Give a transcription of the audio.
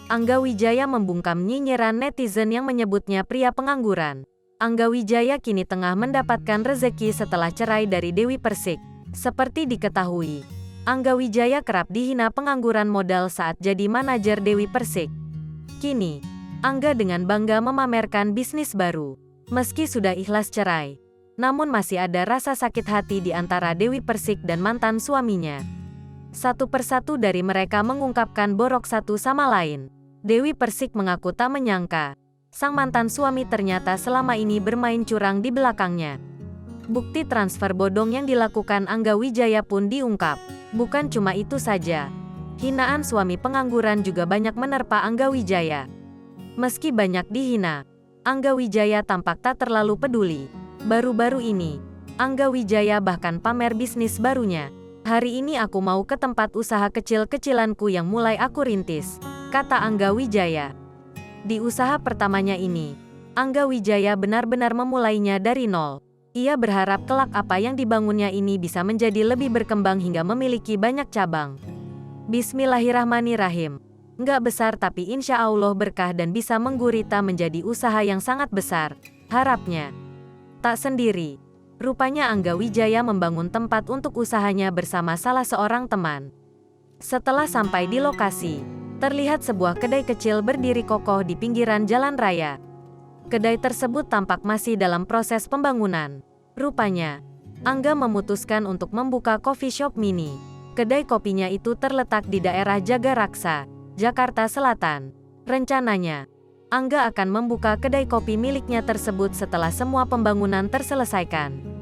Angga Wijaya membungkam nyinyiran netizen yang menyebutnya pria pengangguran. Angga Wijaya kini tengah mendapatkan rezeki setelah cerai dari Dewi Persik. Seperti diketahui, Angga Wijaya kerap dihina pengangguran modal saat jadi manajer Dewi Persik. Kini, Angga dengan bangga memamerkan bisnis baru. Meski sudah ikhlas cerai, namun masih ada rasa sakit hati di antara Dewi Persik dan mantan suaminya. Satu persatu dari mereka mengungkapkan borok satu sama lain. Dewi Persik mengaku tak menyangka, sang mantan suami ternyata selama ini bermain curang di belakangnya. Bukti transfer bodong yang dilakukan Angga Wijaya pun diungkap. Bukan cuma itu saja, hinaan suami pengangguran juga banyak menerpa Angga Wijaya. Meski banyak dihina, Angga Wijaya tampak tak terlalu peduli. Baru-baru ini, Angga Wijaya bahkan pamer bisnis barunya. "Hari ini aku mau ke tempat usaha kecil-kecilanku yang mulai aku rintis," kata Angga Wijaya. Di usaha pertamanya ini, Angga Wijaya benar-benar memulainya dari nol. Ia berharap kelak apa yang dibangunnya ini bisa menjadi lebih berkembang hingga memiliki banyak cabang. Bismillahirrahmanirrahim. Nggak besar tapi insya Allah berkah dan bisa menggurita menjadi usaha yang sangat besar, harapnya. Tak sendiri. Rupanya Angga Wijaya membangun tempat untuk usahanya bersama salah seorang teman. Setelah sampai di lokasi, terlihat sebuah kedai kecil berdiri kokoh di pinggiran jalan raya. Kedai tersebut tampak masih dalam proses pembangunan. Rupanya, Angga memutuskan untuk membuka coffee shop mini. Kedai kopinya itu terletak di daerah Jagaraksa, Jakarta Selatan. Rencananya, Angga akan membuka kedai kopi miliknya tersebut setelah semua pembangunan terselesaikan.